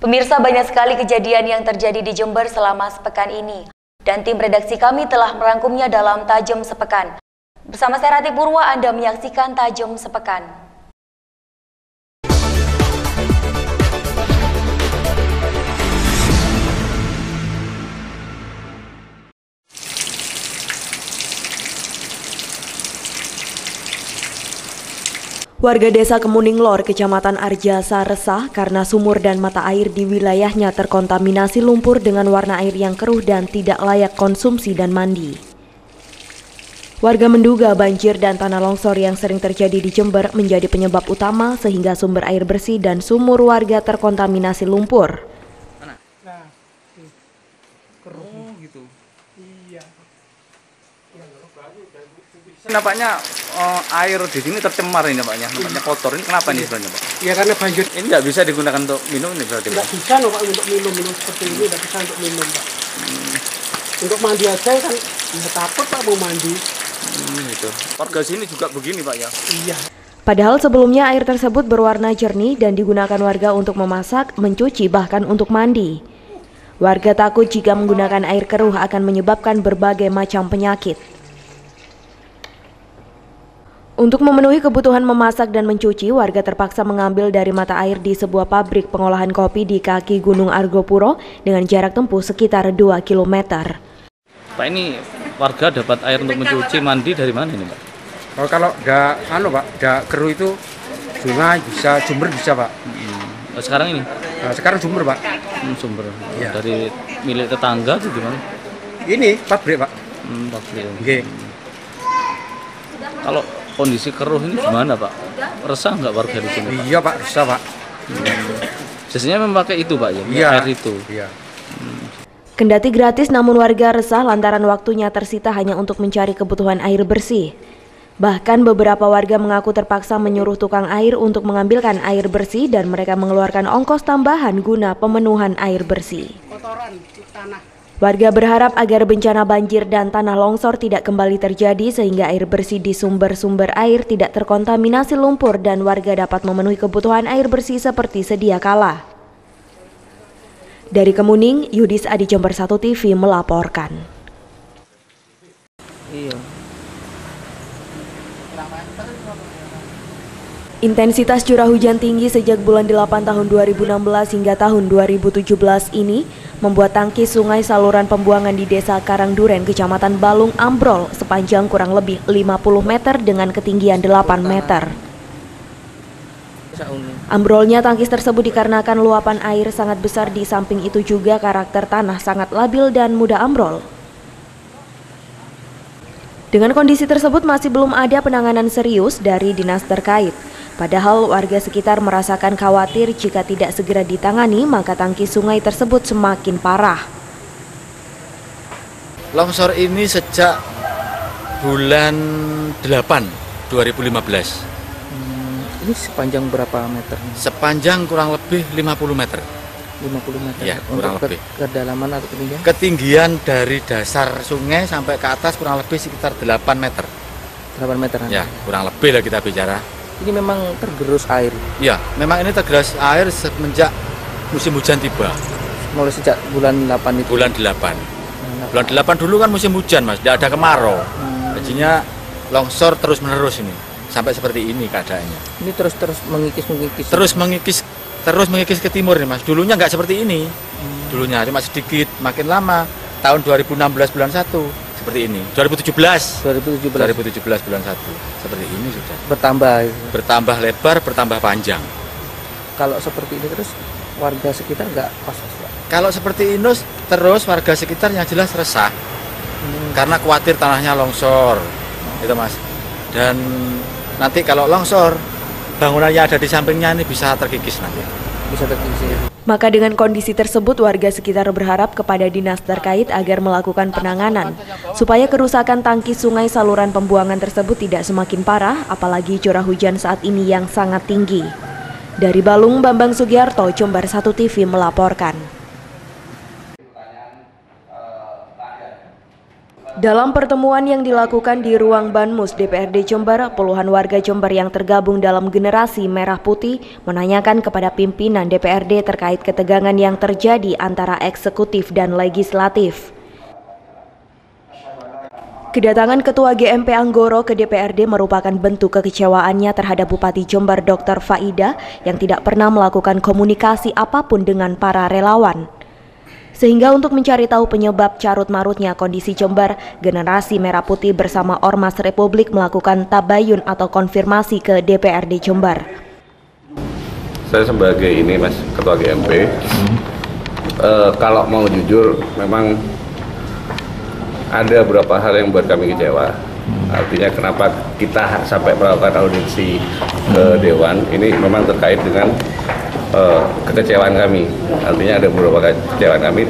Pemirsa, banyak sekali kejadian yang terjadi di Jember selama sepekan ini. Dan tim redaksi kami telah merangkumnya dalam Tajam Sepekan. Bersama saya Rati Purwa, Anda menyaksikan Tajam Sepekan. Warga desa Kemuning Lor, Kecamatan Arjasa resah karena sumur dan mata air di wilayahnya terkontaminasi lumpur dengan warna air yang keruh dan tidak layak konsumsi dan mandi. Warga menduga banjir dan tanah longsor yang sering terjadi di Jember menjadi penyebab utama sehingga sumber air bersih dan sumur warga terkontaminasi lumpur. Keruh gitu. Iya. Nampaknya air di sini tercemar ini nampaknya kotor. Ini kenapa nih sebenarnya, Pak? Ya karena banjir. Ini nggak bisa digunakan untuk minum ini berarti, Pak? Nggak bisa loh Pak untuk minum seperti ini, nggak bisa untuk minum Pak. Untuk mandi aja kan nggak takut Pak mau mandi. Gitu. Warga sini juga begini Pak ya? Iya. Padahal sebelumnya air tersebut berwarna jernih dan digunakan warga untuk memasak, mencuci, bahkan untuk mandi. Warga takut jika menggunakan air keruh akan menyebabkan berbagai macam penyakit. Untuk memenuhi kebutuhan memasak dan mencuci, warga terpaksa mengambil dari mata air di sebuah pabrik pengolahan kopi di kaki Gunung Argopuro dengan jarak tempuh sekitar 2 km. Pak, ini warga dapat air untuk mencuci, mandi dari mana ini, Pak? Oh, kalau nggak keruh itu sungai bisa, Jember bisa, Pak. Sekarang ini? Nah, sekarang Jember, Pak. Sumber. Ya. Dari milik tetangga atau gimana? Ini pabrik, Pak. Pabrik. Oke. Kalau kondisi keruh ini gimana, Pak? Resah nggak warga di sini, Pak? Iya, Pak, bisa, Pak. Biasanya memakai itu, Pak, ya? Iya. Air itu. Iya. Kendati gratis, namun warga resah lantaran waktunya tersita hanya untuk mencari kebutuhan air bersih. Bahkan beberapa warga mengaku terpaksa menyuruh tukang air untuk mengambilkan air bersih dan mereka mengeluarkan ongkos tambahan guna pemenuhan air bersih. Kotoran tanah. Warga berharap agar bencana banjir dan tanah longsor tidak kembali terjadi sehingga air bersih di sumber-sumber air tidak terkontaminasi lumpur dan warga dapat memenuhi kebutuhan air bersih seperti sedia kala. Dari Kemuning, Yudis Adi, Jember 1 TV melaporkan. Iya. Intensitas curah hujan tinggi sejak bulan 8 tahun 2016 hingga tahun 2017 ini membuat tangki sungai saluran pembuangan di Desa Karangduren, Kecamatan Balung ambrol sepanjang kurang lebih 50 meter dengan ketinggian 8 meter. Ambrolnya tangkis tersebut dikarenakan luapan air sangat besar, di samping itu juga karakter tanah sangat labil dan mudah ambrol. Dengan kondisi tersebut masih belum ada penanganan serius dari dinas terkait. Padahal warga sekitar merasakan khawatir jika tidak segera ditangani maka tangki sungai tersebut semakin parah. Longsor ini sejak bulan 8 2015. Ini sepanjang berapa meter? Sepanjang kurang lebih 50 meter. 50 meter. Ya, kurang lebih. Kedalaman atau ketinggian? Ketinggian dari dasar sungai sampai ke atas kurang lebih sekitar 8 meter. 8 meter. Ya, kurang lebih lah kita bicara. Ini memang tergerus air. Ya, memang ini tergerus air semenjak musim hujan tiba. Mulai sejak bulan 8 itu. Bulan 8. Bulan 8 dulu kan musim hujan, Mas. Tidak ada kemarau. Jadinya longsor terus-menerus ini. Sampai seperti ini keadaannya. Ini terus mengikis. Terus mengikis ke timur nih, Mas. Dulunya nggak seperti ini. Dulunya cuma sedikit, makin lama. Tahun 2016 bulan 1 seperti ini. 2017 bulan 1 seperti ini sudah. Bertambah lebar, bertambah panjang. Kalau seperti ini terus warga sekitar nggak was-was, Pak? Kalau seperti ini terus warga sekitar yang jelas resah. Karena khawatir tanahnya longsor. Gitu, Mas. Dan nanti kalau longsor, bangunan yang ada di sampingnya ini bisa terkikis nanti. Maka dengan kondisi tersebut warga sekitar berharap kepada dinas terkait agar melakukan penanganan supaya kerusakan tangki sungai saluran pembuangan tersebut tidak semakin parah, apalagi curah hujan saat ini yang sangat tinggi. Dari Balung, Bambang Sugiarto, Jember 1 TV melaporkan. Dalam pertemuan yang dilakukan di ruang Banmus DPRD Jember, puluhan warga Jember yang tergabung dalam generasi Merah Putih menanyakan kepada pimpinan DPRD terkait ketegangan yang terjadi antara eksekutif dan legislatif. Kedatangan Ketua GMP Anggoro ke DPRD merupakan bentuk kekecewaannya terhadap Bupati Jember Dr. Faida yang tidak pernah melakukan komunikasi apapun dengan para relawan. Sehingga untuk mencari tahu penyebab carut-marutnya kondisi Jember, generasi Merah Putih bersama Ormas Republik melakukan tabayun atau konfirmasi ke DPRD Jember. Saya sebagai ini Mas Ketua GMP, kalau mau jujur memang ada beberapa hal yang buat kami kecewa. Artinya kenapa kita sampai melakukan audiensi ke Dewan, ini memang terkait dengan kekecewaan kami. Artinya ada beberapa kekecewaan kami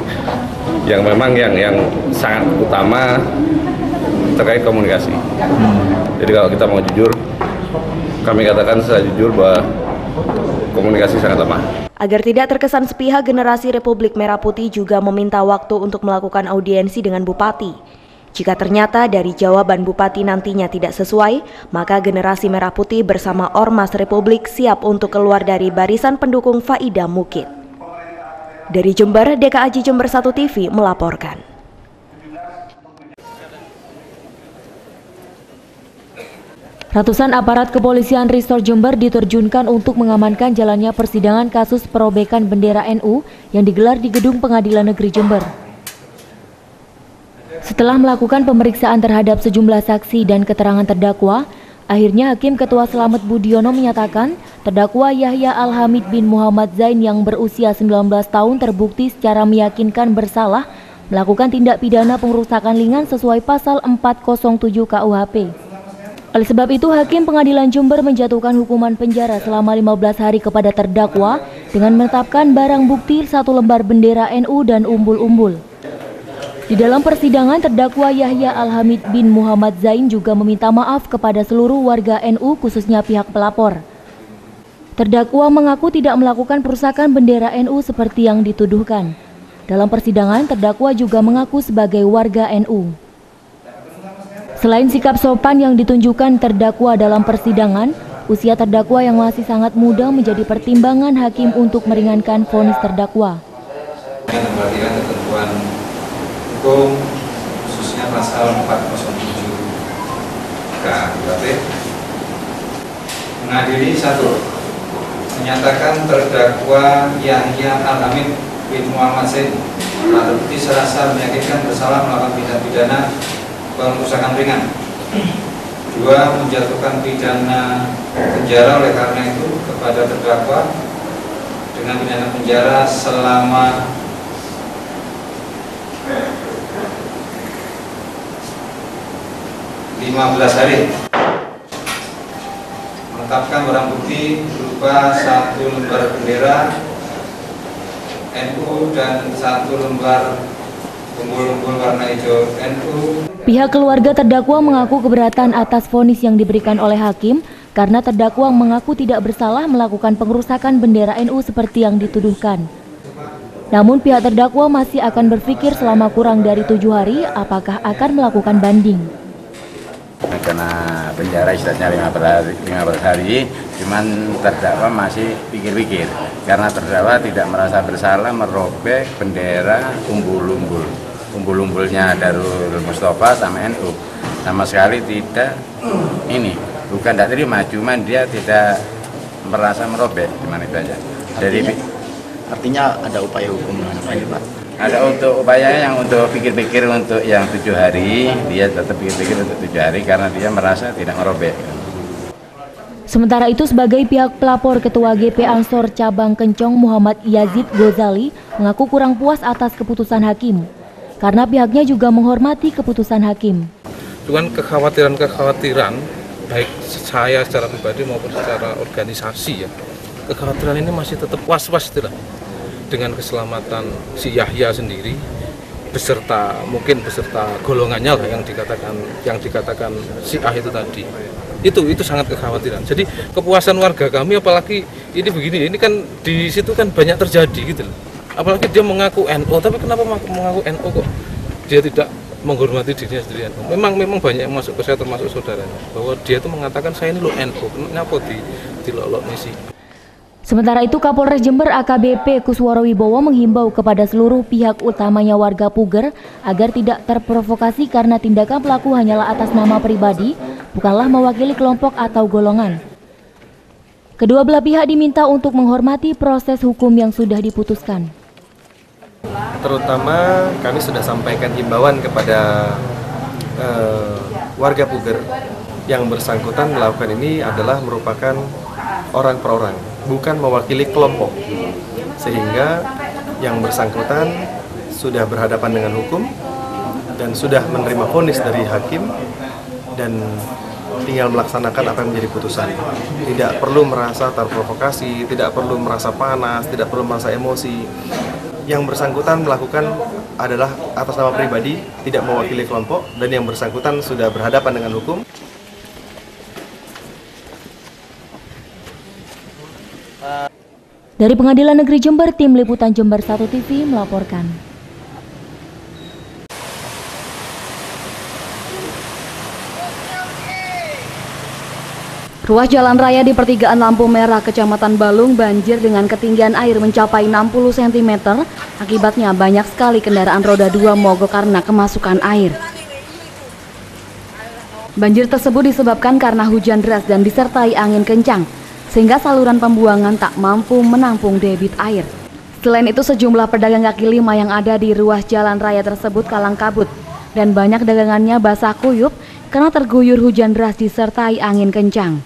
yang memang yang sangat utama terkait komunikasi. Jadi kalau kita mau jujur, kami katakan secara jujur bahwa komunikasi sangat lemah. Agar tidak terkesan sepihak, generasi Republik Merah Putih juga meminta waktu untuk melakukan audiensi dengan Bupati. Jika ternyata dari jawaban Bupati nantinya tidak sesuai, maka generasi Merah Putih bersama Ormas Republik siap untuk keluar dari barisan pendukung Faida Mukid. Dari Jember, DKAJ Jember 1 TV melaporkan. Ratusan aparat kepolisian Resort Jember diterjunkan untuk mengamankan jalannya persidangan kasus perobekan bendera NU yang digelar di Gedung Pengadilan Negeri Jember. Setelah melakukan pemeriksaan terhadap sejumlah saksi dan keterangan terdakwa, akhirnya Hakim Ketua Slamet Budiono menyatakan terdakwa Yahya Alhamid bin Muhammad Zain yang berusia 19 tahun terbukti secara meyakinkan bersalah melakukan tindak pidana pengerusakan ringan sesuai pasal 407 KUHP. Oleh sebab itu, Hakim Pengadilan Jember menjatuhkan hukuman penjara selama 15 hari kepada terdakwa dengan menetapkan barang bukti 1 lembar bendera NU dan umbul-umbul. Di dalam persidangan, terdakwa Yahya Alhamid bin Muhammad Zain juga meminta maaf kepada seluruh warga NU, khususnya pihak pelapor. Terdakwa mengaku tidak melakukan perusakan bendera NU seperti yang dituduhkan. Dalam persidangan, terdakwa juga mengaku sebagai warga NU. Selain sikap sopan yang ditunjukkan terdakwa dalam persidangan, usia terdakwa yang masih sangat muda menjadi pertimbangan hakim untuk meringankan vonis terdakwa. Memperhatikan ketentuan hukum khususnya pasal 407 KUHP mengadili 1. Menyatakan terdakwa Yahya Alhamid bin Muhammad Zain telah terbukti serasa meyakinkan bersalah melakukan tindak pidana pengerusakan ringan. 2. Menjatuhkan pidana penjara oleh karena itu kepada terdakwa dengan pidana penjara selama 15 hari. Menetapkan barang bukti berupa 1 lembar bendera NU dan 1 lembar umbul-umbul warna hijau NU. Pihak keluarga terdakwa mengaku keberatan atas vonis yang diberikan oleh hakim karena terdakwa mengaku tidak bersalah melakukan pengerusakan bendera NU seperti yang dituduhkan. Namun pihak terdakwa masih akan berpikir selama kurang dari 7 hari apakah akan melakukan banding. Karena penjara istilahnya 15 hari, cuman terdakwa masih pikir-pikir karena terdakwa tidak merasa bersalah merobek bendera umbul-umbulnya Darul Mustafa sama NU, sama sekali tidak bukan tidak terima, cuman dia tidak merasa merobek, cuman itu aja. Artinya ada upaya hukum apa ini, Pak? Ada untuk upayanya yang untuk pikir-pikir untuk yang 7 hari, dia tetap pikir-pikir untuk 7 hari karena dia merasa tidak merobek. Sementara itu, sebagai pihak pelapor, Ketua GP Ansor Cabang Kencong Muhammad Yazid Ghazali mengaku kurang puas atas keputusan hakim karena pihaknya juga menghormati keputusan hakim. Dengan kekhawatiran baik saya secara pribadi maupun secara organisasi ya, kekhawatiran ini masih tetap was-was dengan keselamatan si Yahya sendiri beserta golongannya lah yang dikatakan si A itu tadi. Itu sangat kekhawatiran. Jadi kepuasan warga kami, apalagi ini kan di situ kan banyak terjadi gitu loh. Apalagi dia mengaku NU, tapi kenapa mengaku NU kok dia tidak menghormati dirinya sendiri. Memang banyak yang masuk ke saya termasuk saudaranya, bahwa dia itu mengatakan saya ini lo NU, kenapa dilolok misi. Sementara itu, Kapolres Jember AKBP Kusworo Wibowo menghimbau kepada seluruh pihak, utamanya warga Puger, agar tidak terprovokasi karena tindakan pelaku hanyalah atas nama pribadi, bukanlah mewakili kelompok atau golongan. Kedua belah pihak diminta untuk menghormati proses hukum yang sudah diputuskan. Terutama kami sudah sampaikan himbauan kepada warga Puger yang bersangkutan melakukan ini adalah merupakan orang per orang, bukan mewakili kelompok, sehingga yang bersangkutan sudah berhadapan dengan hukum dan sudah menerima vonis dari hakim dan tinggal melaksanakan apa yang menjadi putusan. Tidak perlu merasa terprovokasi, tidak perlu merasa panas, tidak perlu merasa emosi. Yang bersangkutan melakukan adalah atas nama pribadi, tidak mewakili kelompok, dan yang bersangkutan sudah berhadapan dengan hukum. Dari Pengadilan Negeri Jember, Tim Liputan Jember 1 TV melaporkan. Ruas jalan raya di pertigaan lampu merah Kecamatan Balung banjir dengan ketinggian air mencapai 60 cm. Akibatnya banyak sekali kendaraan roda 2 mogok karena kemasukan air. Banjir tersebut disebabkan karena hujan deras dan disertai angin kencang, sehingga saluran pembuangan tak mampu menampung debit air. Selain itu, sejumlah pedagang kaki lima yang ada di ruas jalan raya tersebut kalang kabut dan banyak dagangannya basah kuyup karena terguyur hujan deras disertai angin kencang.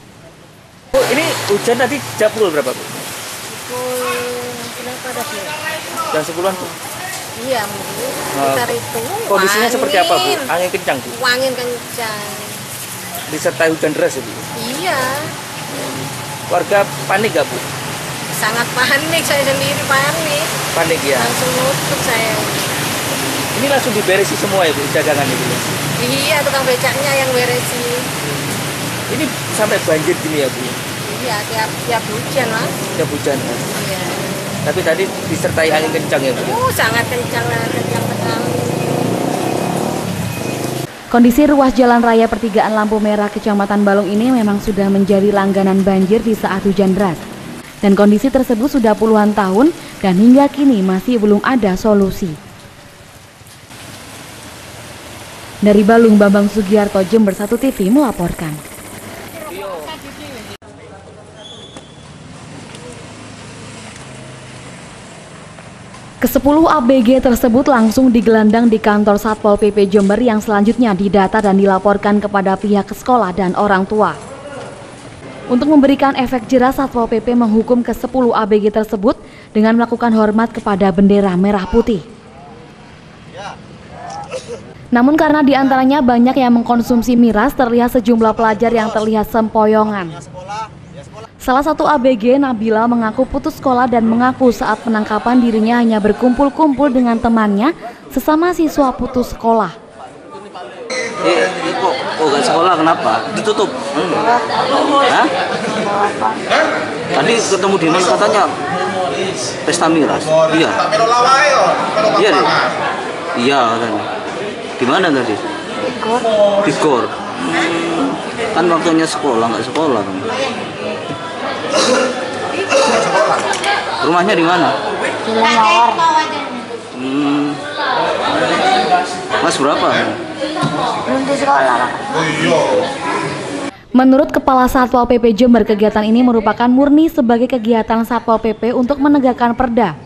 Bu, ini hujan tadi jam pukul berapa, Bu? Jam 10-an, Bu? Iya, sekitar itu. Kondisinya seperti apa, Bu? Angin kencang, Bu? Angin kencang. Disertai hujan deras, Bu? Iya. Warga panik gak, Bu? Sangat panik, saya sendiri panik. Panik ya? Langsung nutup saya. Ini langsung diberesi semua ya, Bu, dagangan itu ya? Iya, tukang becaknya yang beresi. Ini sampai banjir gini ya, Bu? Iya, tiap hujan, Mas. Tiap hujan, Mas? Iya. Tapi tadi disertai angin kencang ya, Bu? Sangat kencang sekali. Kondisi ruas jalan raya pertigaan lampu merah Kecamatan Balung ini memang sudah menjadi langganan banjir di saat hujan deras. Dan kondisi tersebut sudah puluhan tahun dan hingga kini masih belum ada solusi. Dari Balung, Bambang Sugiarto, Jember 1 TV melaporkan. Ke-10 ABG tersebut langsung digelandang di kantor Satpol PP Jember yang selanjutnya didata dan dilaporkan kepada pihak sekolah dan orang tua. Untuk memberikan efek jera, Satpol PP menghukum ke-10 ABG tersebut dengan melakukan hormat kepada bendera merah putih. Namun karena diantaranya banyak yang mengkonsumsi miras, terlihat sejumlah pelajar yang terlihat sempoyongan. Salah satu ABG, Nabila, mengaku putus sekolah dan mengaku saat penangkapan dirinya hanya berkumpul-kumpul dengan temannya sesama siswa putus sekolah. Kok gak sekolah, kenapa? Ditutup? Hah? Tadi ketemu di mana katanya pesta miras? Iya. Iya deh. Iya katanya. Di mana tadi? Di Gor. Kan waktunya sekolah, nggak sekolah kan? Rumahnya di mana? Di Lenawar. Mas berapa? Belum di sekolah, Pak. Menurut Kepala Satpol PP Jember, kegiatan ini merupakan murni sebagai kegiatan Satpol PP untuk menegakkan perda.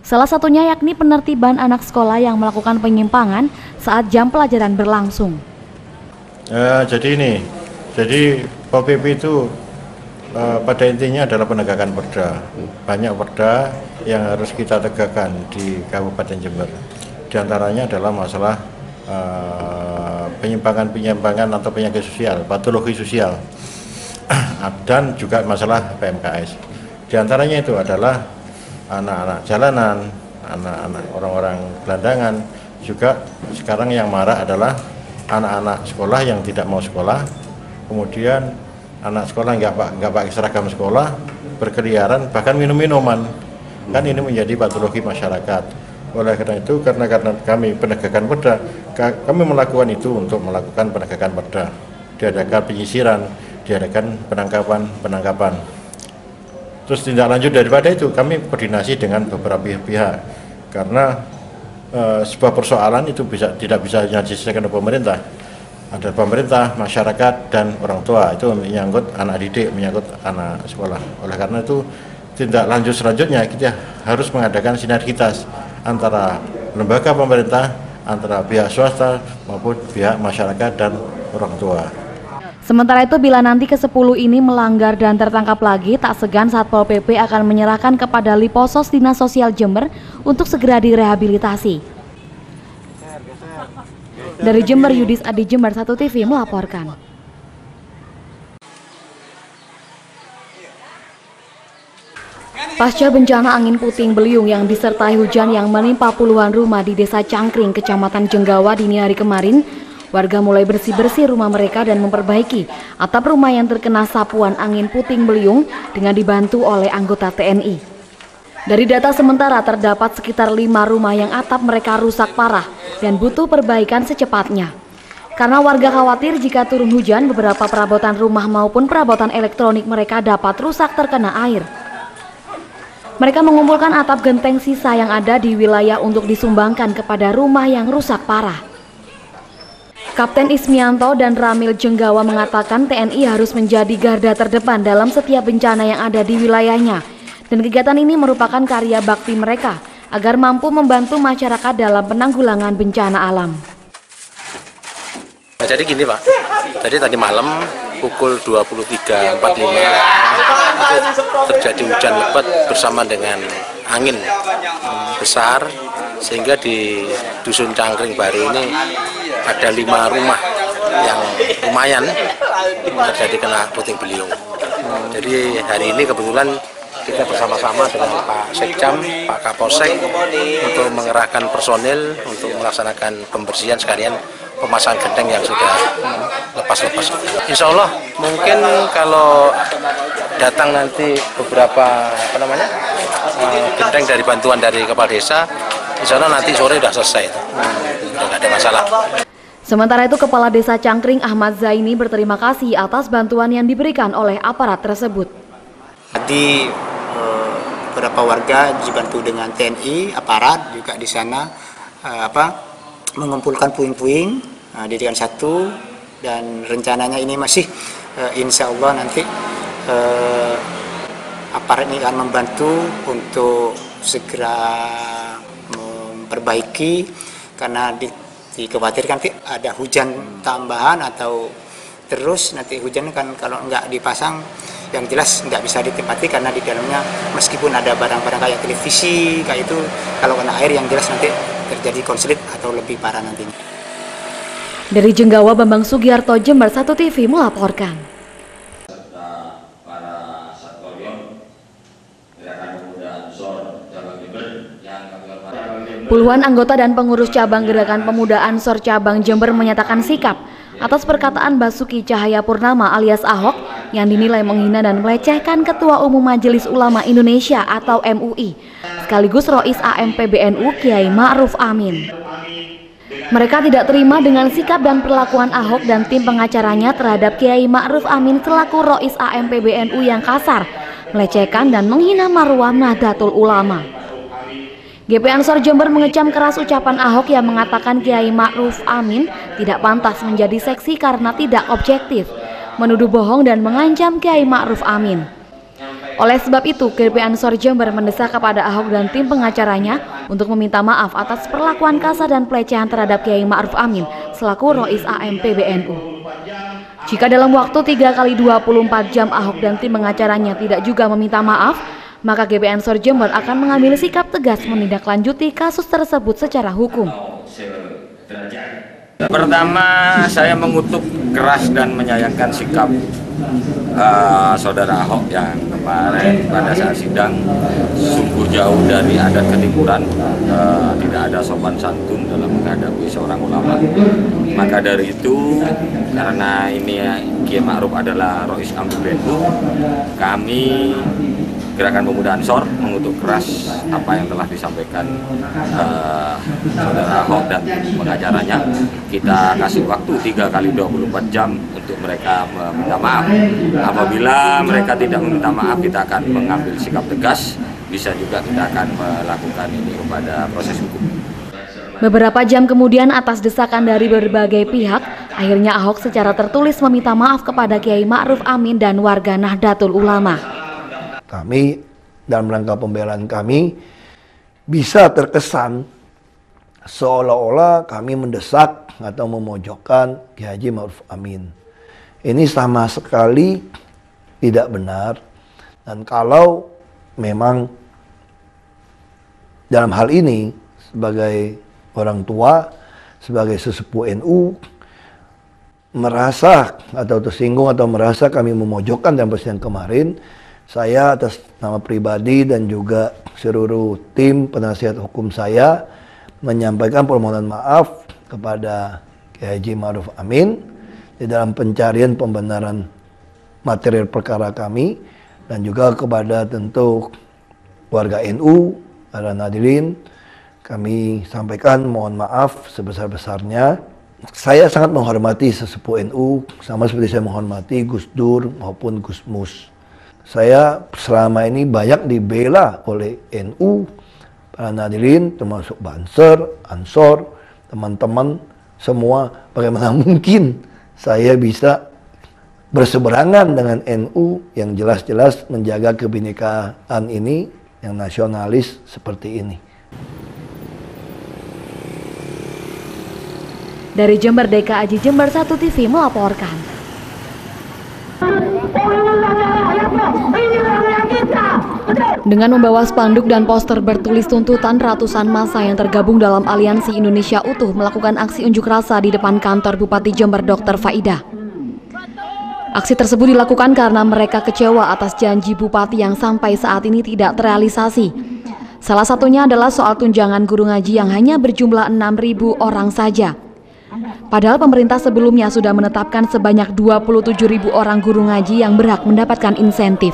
Salah satunya yakni penertiban anak sekolah yang melakukan penyimpangan saat jam pelajaran berlangsung. Jadi Pol PP itu pada intinya adalah penegakan perda. Banyak perda yang harus kita tegakkan di Kabupaten Jember. Di antaranya adalah masalah penyimpangan atau penyakit sosial, patologi sosial, dan juga masalah PMKS. Di antaranya itu adalah anak-anak jalanan, anak-anak orang-orang gelandangan. Juga sekarang yang marak adalah anak-anak sekolah yang tidak mau sekolah, kemudian anak sekolah nggak pakai seragam sekolah, berkeliaran, bahkan minum-minuman. Kan ini menjadi patologi masyarakat. Oleh karena itu, karena kami penegakan perda, Kami melakukan itu untuk melakukan penegakan perda, diadakan penyisiran, diadakan penangkapan. Terus tindak lanjut daripada itu kami koordinasi dengan beberapa pihak karena sebuah persoalan itu tidak bisa hanya diselesaikan oleh pemerintah. Ada pemerintah, masyarakat, dan orang tua, itu menyangkut anak didik, menyangkut anak sekolah. Oleh karena itu tindak lanjut selanjutnya kita harus mengadakan sinergitas antara lembaga pemerintah, antara pihak swasta maupun pihak masyarakat dan orang tua. Sementara itu, bila nanti ke-10 ini melanggar dan tertangkap lagi, tak segan Satpol PP akan menyerahkan kepada Liposos Dinas Sosial Jember untuk segera direhabilitasi. Dari Jember, Yudis Adi, Jember 1 TV melaporkan. Pasca bencana angin puting beliung yang disertai hujan yang menimpa puluhan rumah di Desa Cangkring, Kecamatan Jenggawa dini hari kemarin, warga mulai bersih-bersih rumah mereka dan memperbaiki atap rumah yang terkena sapuan angin puting beliung dengan dibantu oleh anggota TNI. Dari data sementara terdapat sekitar 5 rumah yang atap mereka rusak parah dan butuh perbaikan secepatnya. Karena warga khawatir jika turun hujan, beberapa perabotan rumah maupun perabotan elektronik mereka dapat rusak terkena air. Mereka mengumpulkan atap genteng sisa yang ada di wilayah untuk disumbangkan kepada rumah yang rusak parah. Kapten Ismianto dan Ramil Jenggawa mengatakan TNI harus menjadi garda terdepan dalam setiap bencana yang ada di wilayahnya. Dan kegiatan ini merupakan karya bakti mereka agar mampu membantu masyarakat dalam penanggulangan bencana alam. Jadi gini Pak, jadi tadi malam pukul 23.45 itu terjadi hujan lebat bersama dengan angin besar, sehingga di Dusun Cangkring Baru ini ada 5 rumah yang lumayan terjadi kena puting beliung. Jadi hari ini kebetulan kita bersama-sama dengan Pak Sekcam, Pak Kapolsek untuk mengerahkan personil untuk melaksanakan pembersihan sekalian pemasang genteng yang sudah lepas-lepas. Insya Allah mungkin kalau datang nanti beberapa genteng dari bantuan dari kepala desa, insya Allah nanti sore sudah selesai, sudah nggak ada masalah. Sementara itu, Kepala Desa Cangkring Ahmad Zaini berterima kasih atas bantuan yang diberikan oleh aparat tersebut. Tadi beberapa warga dibantu dengan TNI, aparat juga di sana mengumpulkan puing-puing didikan 1, dan rencananya ini masih insya Allah nanti aparat ini akan membantu untuk segera memperbaiki karena dikhawatirkan ada hujan tambahan atau terus nanti hujan kan kalau nggak dipasang yang jelas nggak bisa ditempati karena di dalamnya meskipun ada barang-barang kayak televisi kayak itu kalau kena air yang jelas nanti terjadi konslet atau lebih parah nantinya. Dari Jenggawa, Bambang Sugiarto, Jember 1 TV melaporkan. Puluhan anggota dan pengurus cabang Gerakan Pemuda Ansor Cabang Jember menyatakan sikap atas perkataan Basuki Cahayapurnama alias Ahok yang dinilai menghina dan melecehkan Ketua Umum Majelis Ulama Indonesia atau MUI, sekaligus Rois AM PBNU Kiai Ma'ruf Amin. Mereka tidak terima dengan sikap dan perlakuan Ahok dan tim pengacaranya terhadap Kiai Ma'ruf Amin selaku Rois AM PBNU yang kasar, melecehkan dan menghina marwah Nahdlatul Ulama. GP Ansor Jember mengecam keras ucapan Ahok yang mengatakan Kiai Ma'ruf Amin tidak pantas menjadi seksi karena tidak objektif, menuduh bohong dan mengancam Kiai Ma'ruf Amin. Oleh sebab itu, GP Ansor Jember mendesak kepada Ahok dan tim pengacaranya untuk meminta maaf atas perlakuan kasar dan pelecehan terhadap Kiai Ma'ruf Amin selaku Rois AM PBNU. Jika dalam waktu 3 kali 24 jam Ahok dan tim pengacaranya tidak juga meminta maaf, maka GP Ansor Jember akan mengambil sikap tegas menindaklanjuti kasus tersebut secara hukum. Pertama, saya mengutuk keras dan menyayangkan sikap saudara Ahok yang kemarin pada saat sidang sungguh jauh dari adat ketimuran, tidak ada sopan santun dalam menghadapi seorang ulama. Maka dari itu, karena ini Kiai Ma'ruf adalah Rois AM PBNU, kami Gerakan Pemuda Ansor mengutuk keras apa yang telah disampaikan Saudara Ahok dan pengacaranya. Kita kasih waktu 3 kali 24 jam untuk mereka meminta maaf. Apabila mereka tidak meminta maaf, kita akan mengambil sikap tegas. Bisa juga kita akan melakukan ini kepada proses hukum. Beberapa jam kemudian atas desakan dari berbagai pihak, akhirnya Ahok secara tertulis meminta maaf kepada Kiai Ma'ruf Amin dan warga Nahdlatul Ulama. Kami dalam rangka pembelaan kami bisa terkesan seolah-olah kami mendesak atau memojokkan Kiai Haji Ma'ruf Amin. Ini sama sekali tidak benar, dan kalau memang dalam hal ini sebagai orang tua, sebagai sesepuh NU merasa atau tersinggung atau merasa kami memojokkan dalam persidangan kemarin, saya atas nama pribadi dan juga seluruh tim penasihat hukum saya menyampaikan permohonan maaf kepada Kiai Haji Ma'ruf Amin di dalam pencarian pembenaran material perkara kami, dan juga kepada tentu warga NU, para hadirin, kami sampaikan mohon maaf sebesar-besarnya. Saya sangat menghormati sesepuh NU, sama seperti saya menghormati Gus Dur maupun Gus Mus. Saya selama ini banyak dibela oleh NU, para hadirin, termasuk Banser, Ansor, teman-teman semua. Bagaimana mungkin saya bisa berseberangan dengan NU yang jelas-jelas menjaga kebinekaan ini, yang nasionalis seperti ini. Dari Jember, DKAJ Jember 1 TV melaporkan. Dengan membawa spanduk dan poster bertulis tuntutan, ratusan massa yang tergabung dalam Aliansi Indonesia Utuh melakukan aksi unjuk rasa di depan kantor Bupati Jember Dr. Faidah. Aksi tersebut dilakukan karena mereka kecewa atas janji Bupati yang sampai saat ini tidak terrealisasi. Salah satunya adalah soal tunjangan guru ngaji yang hanya berjumlah 6.000 orang saja. Padahal pemerintah sebelumnya sudah menetapkan sebanyak 27.000 orang guru ngaji yang berhak mendapatkan insentif.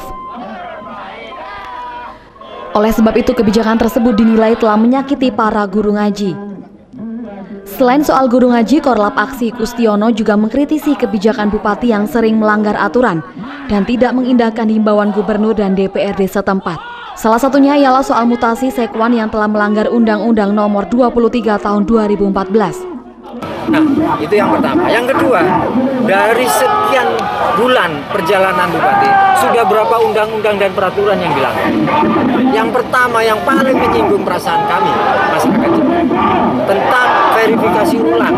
Oleh sebab itu, kebijakan tersebut dinilai telah menyakiti para guru ngaji. Selain soal guru ngaji, Korlap Aksi Kustiono juga mengkritisi kebijakan Bupati yang sering melanggar aturan dan tidak mengindahkan himbauan gubernur dan DPRD setempat. Salah satunya ialah soal mutasi Sekwan yang telah melanggar Undang-Undang Nomor 23 Tahun 2014. Nah, itu yang pertama. Yang kedua, dari sekian bulan perjalanan Bupati, sudah berapa undang-undang dan peraturan yang dilanggar? Yang pertama, yang paling menyinggung perasaan kami, masyarakat Jember, tentang verifikasi ulang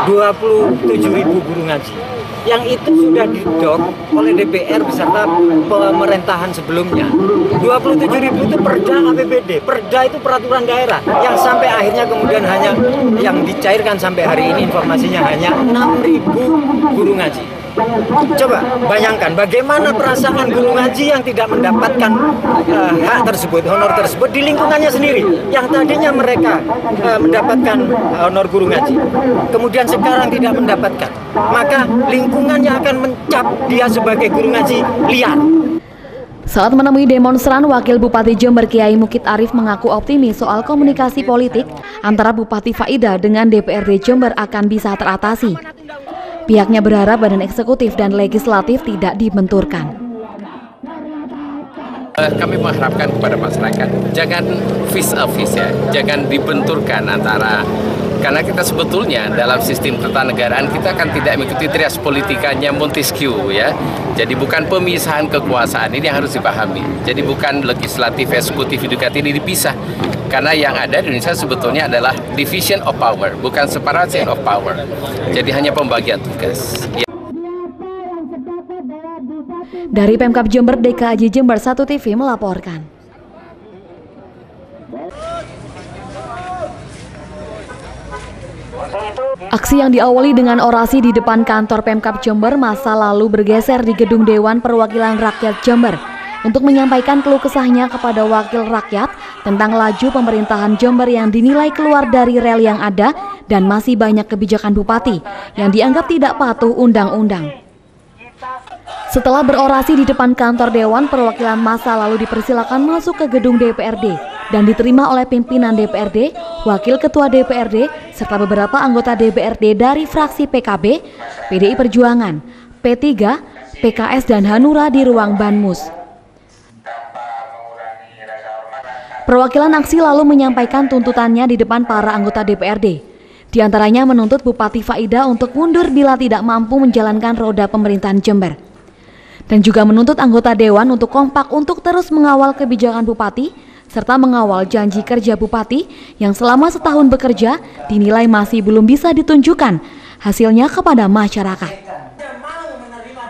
27.000 guru ngaji. Yang itu sudah didok oleh DPR beserta pemerintahan sebelumnya. 27.000 itu perda APBD, perda itu peraturan daerah, yang sampai akhirnya kemudian hanya yang dicairkan sampai hari ini informasinya hanya 6.000 guru ngaji. Coba bayangkan bagaimana perasaan guru ngaji yang tidak mendapatkan hak tersebut, honor tersebut di lingkungannya sendiri, yang tadinya mereka mendapatkan honor guru ngaji, kemudian sekarang tidak mendapatkan, maka lingkungannya akan mencap dia sebagai guru ngaji liar. Saat menemui demonstran, Wakil Bupati Jember Kiai Mukit Arif mengaku optimis soal komunikasi politik antara Bupati Faidah dengan DPRD Jember akan bisa teratasi. Pihaknya berharap badan eksekutif dan legislatif tidak dibenturkan. Kami mengharapkan kepada masyarakat, jangan vis a vis ya, jangan dibenturkan antara, karena kita sebetulnya dalam sistem ketatanegaraan kita kan tidak mengikuti trias politikanya Montesquieu ya. Jadi bukan pemisahan kekuasaan, ini yang harus dipahami. Jadi bukan legislatif, eksekutif, yudikatif ini dipisah. Karena yang ada di Indonesia sebetulnya adalah division of power, bukan separation of power. Jadi hanya pembagian tugas. Dari Pemkab Jember, DKAJ Jember 1 TV melaporkan. Aksi yang diawali dengan orasi di depan kantor Pemkab Jember masa lalu bergeser di Gedung Dewan Perwakilan Rakyat Jember untuk menyampaikan keluh kesahnya kepada wakil rakyat tentang laju pemerintahan Jember yang dinilai keluar dari rel yang ada dan masih banyak kebijakan bupati yang dianggap tidak patuh undang-undang. Setelah berorasi di depan kantor Dewan, perwakilan massa lalu dipersilakan masuk ke gedung DPRD dan diterima oleh pimpinan DPRD, Wakil Ketua DPRD, serta beberapa anggota DPRD dari fraksi PKB, PDI Perjuangan, P3, PKS, dan Hanura di ruang Banmus. Perwakilan aksi lalu menyampaikan tuntutannya di depan para anggota DPRD. Di antaranya menuntut Bupati Faida untuk mundur bila tidak mampu menjalankan roda pemerintahan Jember. Dan juga menuntut anggota Dewan untuk kompak untuk terus mengawal kebijakan Bupati, serta mengawal janji kerja Bupati yang selama setahun bekerja dinilai masih belum bisa ditunjukkan hasilnya kepada masyarakat.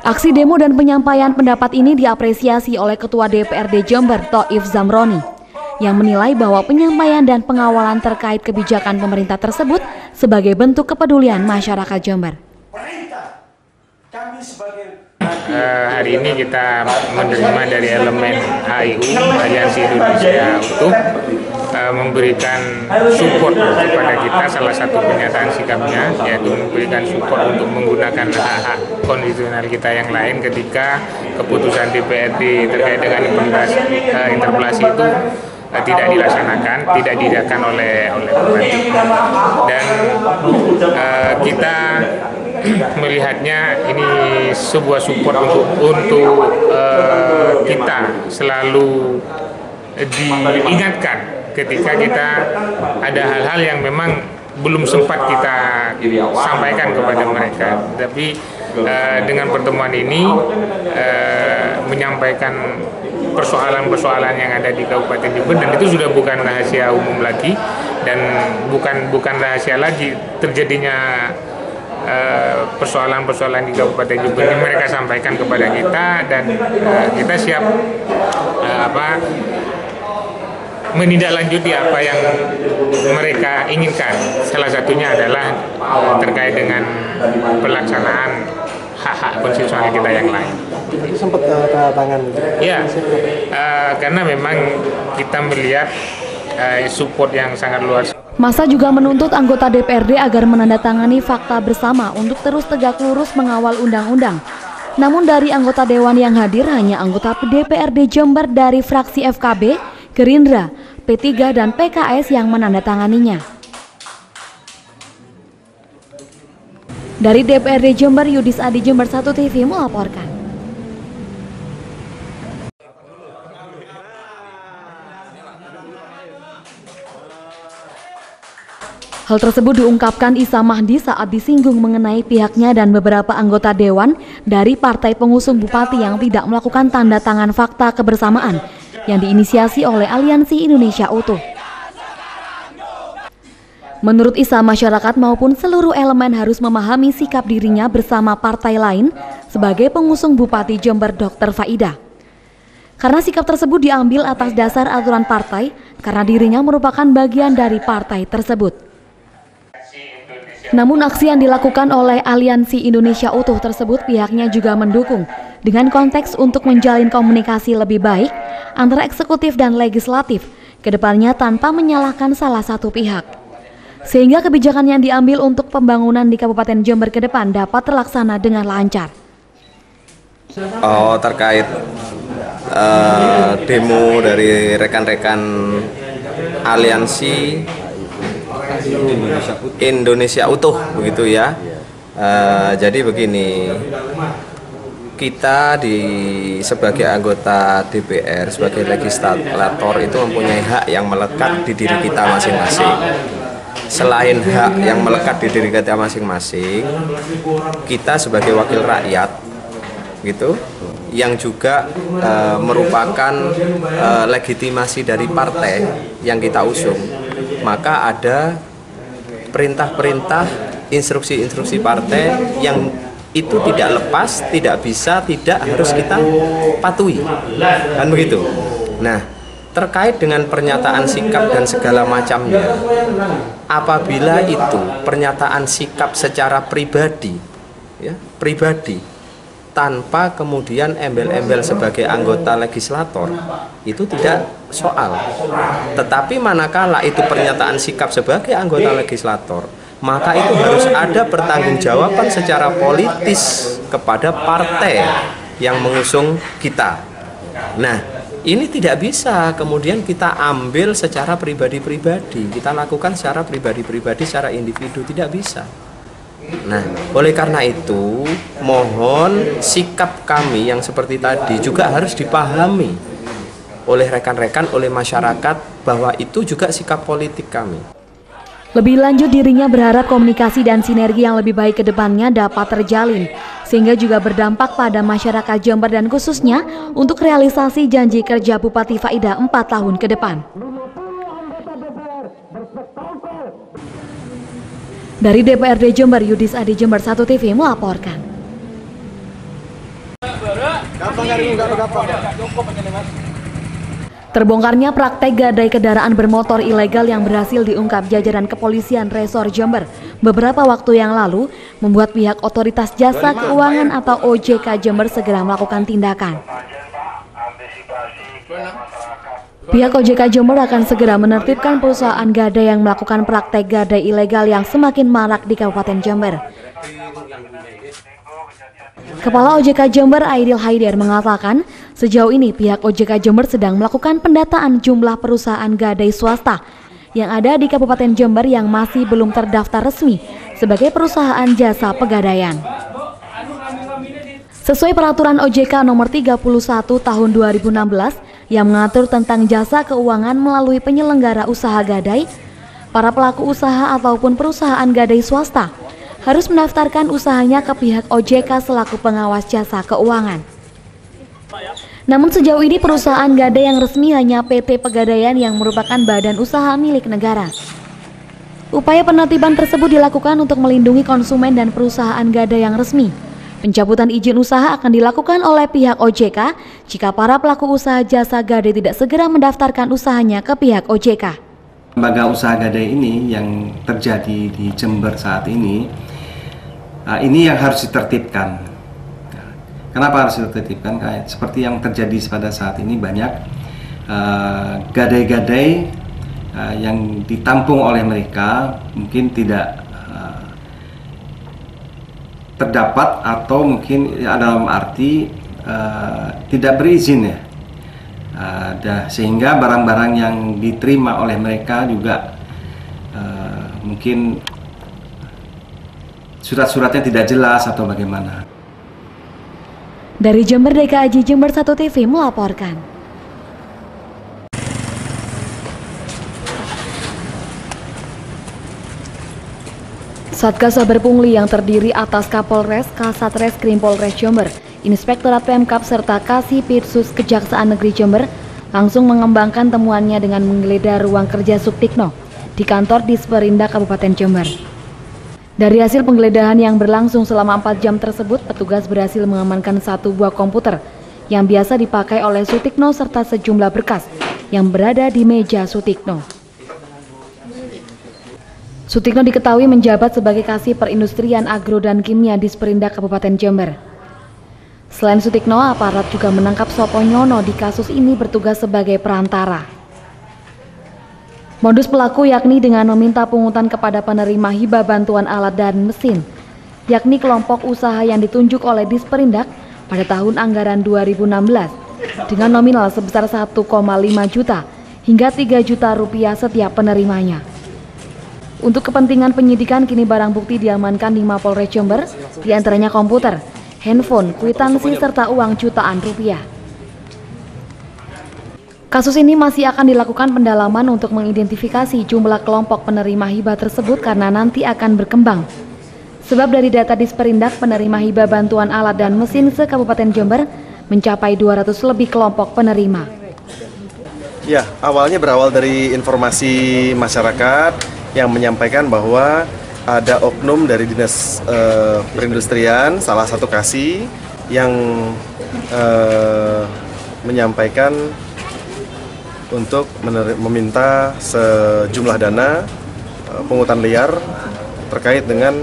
Aksi demo dan penyampaian pendapat ini diapresiasi oleh Ketua DPRD Jember, Thoif Zamroni, yang menilai bahwa penyampaian dan pengawalan terkait kebijakan pemerintah tersebut sebagai bentuk kepedulian masyarakat Jember. Hari ini kita menerima dari elemen HIU, Aliansi Indonesia Utuh, memberikan support kepada kita. Salah satu pernyataan sikapnya yaitu memberikan support untuk menggunakan hak-hak konstitusional kita yang lain ketika keputusan DPRD terkait dengan interpelasi itu tidak dilaksanakan, tidak diadakan oleh Bupati. Dan kita melihatnya ini sebuah support untuk kita selalu diingatkan ketika kita ada hal-hal yang memang belum sempat kita sampaikan kepada mereka. Tapi dengan pertemuan ini menyampaikan persoalan-persoalan yang ada di Kabupaten Jember, dan itu sudah bukan rahasia umum lagi dan bukan rahasia lagi terjadinya persoalan-persoalan di Kabupaten Jember yang mereka sampaikan kepada kita, dan kita siap menindaklanjuti apa yang mereka inginkan. Salah satunya adalah terkait dengan pelaksanaan hak-hak konstitusional kita yang lain. Sempat tanda tangan? Ya, karena memang kita melihat support yang sangat luas. Massa juga menuntut anggota DPRD agar menandatangani fakta bersama untuk terus tegak lurus mengawal undang-undang. Namun dari anggota Dewan yang hadir hanya anggota DPRD Jember dari fraksi FKB, Gerindra, P3, dan PKS yang menandatanganinya. Dari DPRD Jember, Yudis Adi, Jember 1 TV melaporkan. Hal tersebut diungkapkan Isa Mahdi saat disinggung mengenai pihaknya dan beberapa anggota Dewan dari partai pengusung Bupati yang tidak melakukan tanda tangan fakta kebersamaan yang diinisiasi oleh Aliansi Indonesia Utuh. Menurut Isa, masyarakat maupun seluruh elemen harus memahami sikap dirinya bersama partai lain sebagai pengusung Bupati Jember Dr. Faida. Karena sikap tersebut diambil atas dasar aturan partai karena dirinya merupakan bagian dari partai tersebut. Namun aksi yang dilakukan oleh Aliansi Indonesia Utuh tersebut pihaknya juga mendukung dengan konteks untuk menjalin komunikasi lebih baik antara eksekutif dan legislatif ke depannya tanpa menyalahkan salah satu pihak. Sehingga kebijakan yang diambil untuk pembangunan di Kabupaten Jember ke depan dapat terlaksana dengan lancar. Terkait demo dari rekan-rekan Aliansi Indonesia Utuh, begitu ya. Jadi begini, kita sebagai anggota DPR, sebagai legislator itu mempunyai hak yang melekat di diri kita masing-masing. Selain hak yang melekat di diri kita masing-masing, kita sebagai wakil rakyat, gitu, yang juga merupakan legitimasi dari partai yang kita usung, maka ada perintah-perintah, instruksi-instruksi partai yang itu tidak lepas, tidak bisa, tidak harus kita patuhi, kan begitu. Nah, terkait dengan pernyataan sikap dan segala macamnya, apabila itu pernyataan sikap secara pribadi, ya, pribadi, tanpa kemudian embel-embel sebagai anggota legislator, itu tidak soal. Tetapi manakala itu pernyataan sikap sebagai anggota legislator, maka itu harus ada pertanggungjawaban secara politis kepada partai yang mengusung kita. Nah, ini tidak bisa kemudian kita ambil secara pribadi-pribadi, kita lakukan secara pribadi-pribadi, secara individu, tidak bisa. Nah, oleh karena itu, mohon sikap kami yang seperti tadi juga harus dipahami oleh rekan-rekan, oleh masyarakat, bahwa itu juga sikap politik kami. Lebih lanjut, dirinya berharap komunikasi dan sinergi yang lebih baik ke depannya dapat terjalin, sehingga juga berdampak pada masyarakat Jember dan khususnya untuk realisasi janji kerja Bupati Faidah 4 tahun ke depan. Dari DPRD Jember, Yudis Adi, Jember 1 TV melaporkan. Terbongkarnya praktek gadai kendaraan bermotor ilegal yang berhasil diungkap jajaran kepolisian Resor Jember beberapa waktu yang lalu membuat pihak Otoritas Jasa Keuangan atau OJK Jember segera melakukan tindakan. Pihak OJK Jember akan segera menertibkan perusahaan gadai yang melakukan praktek gadai ilegal yang semakin marak di Kabupaten Jember. Kepala OJK Jember Aidil Haidar mengatakan, sejauh ini pihak OJK Jember sedang melakukan pendataan jumlah perusahaan gadai swasta yang ada di Kabupaten Jember yang masih belum terdaftar resmi sebagai perusahaan jasa pegadaian. Sesuai peraturan OJK nomor 31 tahun 2016 yang mengatur tentang jasa keuangan melalui penyelenggara usaha gadai, para pelaku usaha ataupun perusahaan gadai swasta harus mendaftarkan usahanya ke pihak OJK selaku pengawas jasa keuangan. Namun sejauh ini perusahaan gadai yang resmi hanya PT Pegadaian yang merupakan badan usaha milik negara. Upaya penertiban tersebut dilakukan untuk melindungi konsumen dan perusahaan gadai yang resmi. Pencabutan izin usaha akan dilakukan oleh pihak OJK jika para pelaku usaha jasa gadai tidak segera mendaftarkan usahanya ke pihak OJK. Lembaga usaha gadai ini yang terjadi di Jember saat ini yang harus ditertibkan. Kenapa harus ditertibkan? Seperti yang terjadi pada saat ini, banyak gadai-gadai yang ditampung oleh mereka mungkin tidak terdapat atau mungkin dalam arti tidak berizin ya, sehingga barang-barang yang diterima oleh mereka juga mungkin surat-suratnya tidak jelas atau bagaimana. Dari Jember, DKI Jember 1 TV melaporkan. Satgas Saber Pungli yang terdiri atas Kapolres, Kasat Reskrim Polres Jember, Inspektorat Pemkab serta Kasipitsus Kejaksaan Negeri Jember langsung mengembangkan temuannya dengan menggeledah ruang kerja Sutikno di kantor Disperindak Kabupaten Jember. Dari hasil penggeledahan yang berlangsung selama 4 jam tersebut, petugas berhasil mengamankan 1 buah komputer yang biasa dipakai oleh Sutikno serta sejumlah berkas yang berada di meja Sutikno. Sutikno diketahui menjabat sebagai Kasih Perindustrian Agro dan Kimia Disperindak Kabupaten Jember. Selain Sutikno, aparat juga menangkap Soponyono di kasus ini bertugas sebagai perantara. Modus pelaku yakni dengan meminta pungutan kepada penerima hibah bantuan alat dan mesin, yakni kelompok usaha yang ditunjuk oleh Disperindak pada tahun anggaran 2016 dengan nominal sebesar 1,5 juta hingga 3 juta rupiah setiap penerimanya. Untuk kepentingan penyidikan, kini barang bukti diamankan di Mapolres Jember, diantaranya komputer, handphone, kwitansi, serta uang jutaan rupiah. Kasus ini masih akan dilakukan pendalaman untuk mengidentifikasi jumlah kelompok penerima hibah tersebut karena nanti akan berkembang. Sebab dari data Disperindak, penerima hibah bantuan alat dan mesin se-Kabupaten Jember mencapai 200 lebih kelompok penerima. Ya, awalnya berawal dari informasi masyarakat yang menyampaikan bahwa ada oknum dari Dinas Perindustrian, salah satu Kasih, yang menyampaikan untuk meminta sejumlah dana pungutan liar terkait dengan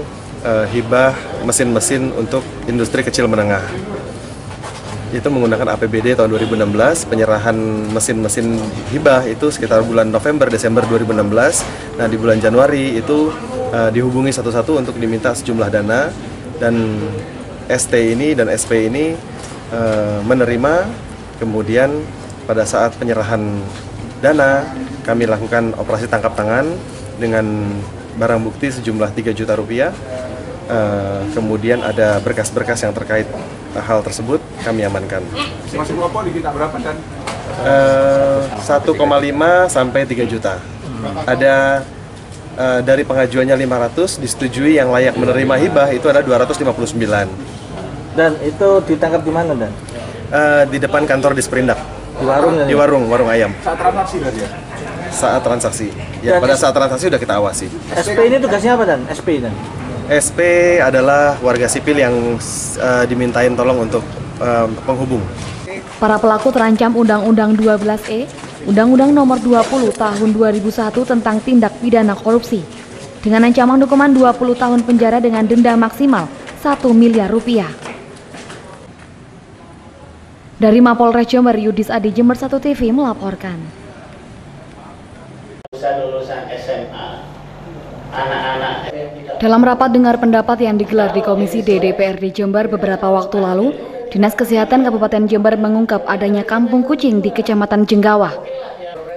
hibah mesin-mesin untuk industri kecil menengah. Itu menggunakan APBD tahun 2016, penyerahan mesin-mesin hibah itu sekitar bulan November, Desember 2016. Nah, di bulan Januari itu dihubungi satu-satu untuk diminta sejumlah dana, dan ST ini dan SP ini menerima, kemudian pada saat penyerahan dana kami lakukan operasi tangkap tangan dengan barang bukti sejumlah 3 juta rupiah. Kemudian ada berkas-berkas yang terkait hal tersebut kami amankan. Masuk kelompok diminta berapa dan? 1,5 sampai 3 juta. Ada dari pengajuannya 500, disetujui yang layak menerima hibah itu ada 259. Dan itu ditangkap di mana dan? Di depan kantor Disperindak. Di warung? Di warung ayam. Saat transaksi berarti ya? Saat transaksi. Ya, pada saat transaksi sudah kita awasi. SP ini tugasnya apa dan? SP dan? SP adalah warga sipil yang dimintain tolong untuk penghubung. Para pelaku terancam Undang-Undang 12E, Undang-Undang Nomor 20 Tahun 2001 tentang tindak pidana korupsi, dengan ancaman hukuman 20 tahun penjara dengan denda maksimal 1 miliar rupiah. Dari Mapolres Jember, Yudis Adi, Jember 1 TV melaporkan. Lulusan SMA, anak-anak. Dalam rapat dengar pendapat yang digelar di Komisi D DPRD Jember beberapa waktu lalu, Dinas Kesehatan Kabupaten Jember mengungkap adanya kampung kucing di Kecamatan Jenggawah.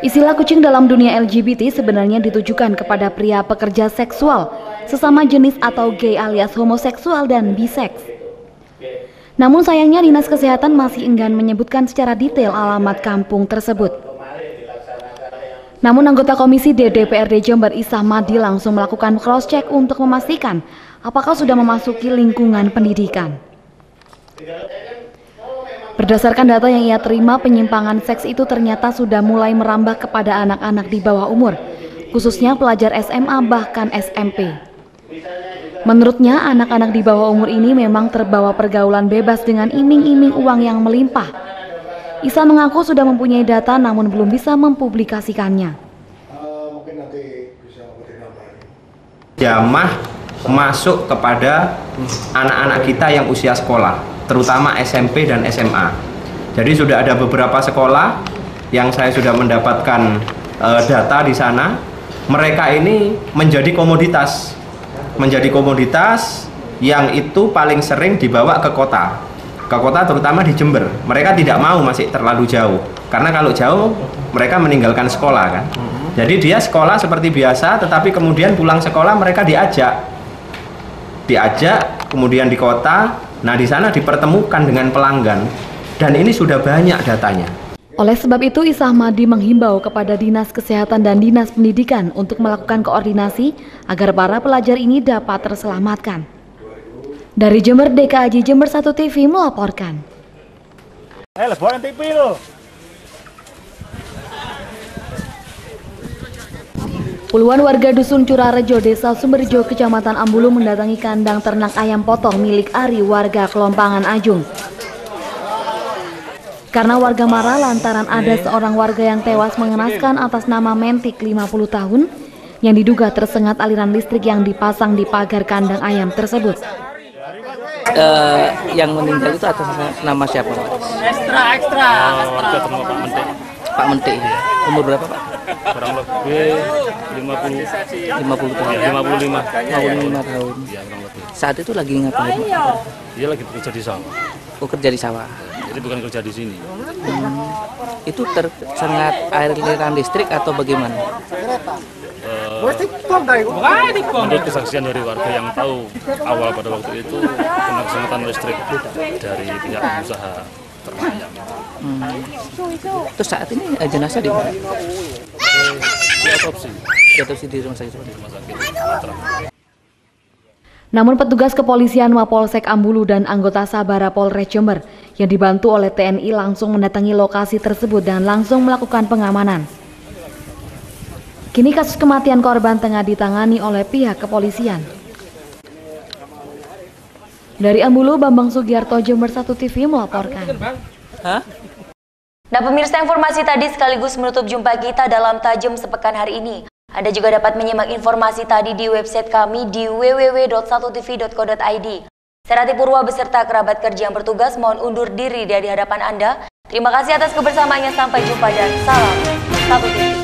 Istilah kucing dalam dunia LGBT sebenarnya ditujukan kepada pria pekerja seksual, sesama jenis atau gay alias homoseksual dan biseks. Namun sayangnya Dinas Kesehatan masih enggan menyebutkan secara detail alamat kampung tersebut. Namun anggota Komisi D DPRD Jember Isah Madi langsung melakukan cross-check untuk memastikan apakah sudah memasuki lingkungan pendidikan. Berdasarkan data yang ia terima, penyimpangan seks itu ternyata sudah mulai merambah kepada anak-anak di bawah umur, khususnya pelajar SMA bahkan SMP. Menurutnya, anak-anak di bawah umur ini memang terbawa pergaulan bebas dengan iming-iming uang yang melimpah. Isa mengaku sudah mempunyai data namun belum bisa mempublikasikannya. Jamah masuk kepada anak-anak kita yang usia sekolah, terutama SMP dan SMA. Jadi sudah ada beberapa sekolah yang saya sudah mendapatkan data di sana. Mereka ini menjadi komoditas yang itu paling sering dibawa ke kota terutama di Jember. Mereka tidak mau masih terlalu jauh, karena kalau jauh mereka meninggalkan sekolah kan. Jadi dia sekolah seperti biasa, tetapi kemudian pulang sekolah mereka diajak kemudian di kota. Nah, di sana dipertemukan dengan pelanggan, dan ini sudah banyak datanya. Oleh sebab itu, Isah Madi menghimbau kepada Dinas Kesehatan dan Dinas Pendidikan untuk melakukan koordinasi agar para pelajar ini dapat terselamatkan. Dari Jember, DKAJ Jember 1 TV melaporkan. Lebaran TV lo. Puluhan warga Dusun Curarejo, Desa Sumberjo, Kecamatan Ambulu mendatangi kandang ternak ayam potong milik Ari, warga Kelompangan Ajung. Karena warga marah lantaran ada seorang warga yang tewas mengenaskan atas nama Mentik 50 tahun yang diduga tersengat aliran listrik yang dipasang di pagar kandang ayam tersebut. Yang meninggal itu atas nama siapa, Pak? Ekstra. Warga ternak Pak Mentik. Pak Mentik. Umur berapa, Pak? Kurang lebih 50 tahun. 55 tahun. Ya, kurang lebih. Saat itu lagi ngapain? Dia lagi bekerja di sawah. Oh, kerja di sawah. Jadi bukan kerja di sini. Itu tersengat aliran listrik atau bagaimana? Menurut kesaksian dari warga yang tahu awal pada waktu itu kena kesengatan listrik dari pihak pengusaha ternak ayam. Terus saat ini jenazah di mana? Diotopsi. Diotopsi di rumah sakit. Namun petugas kepolisian Mapolsek Ambulu dan anggota Sabara Polres Jember yang dibantu oleh TNI langsung mendatangi lokasi tersebut dan langsung melakukan pengamanan. Kini kasus kematian korban tengah ditangani oleh pihak kepolisian. Dari Ambulu, Bambang Sugiarto, Jember 1 TV melaporkan. Nah pemirsa, informasi tadi sekaligus menutup jumpa kita dalam Tajam Sepekan hari ini. Anda juga dapat menyimak informasi tadi di website kami di www.1tv.co.id. Saya Rati Purwa beserta kerabat kerja yang bertugas mohon undur diri dari hadapan Anda. Terima kasih atas kebersamaannya, sampai jumpa dan salam 1TV.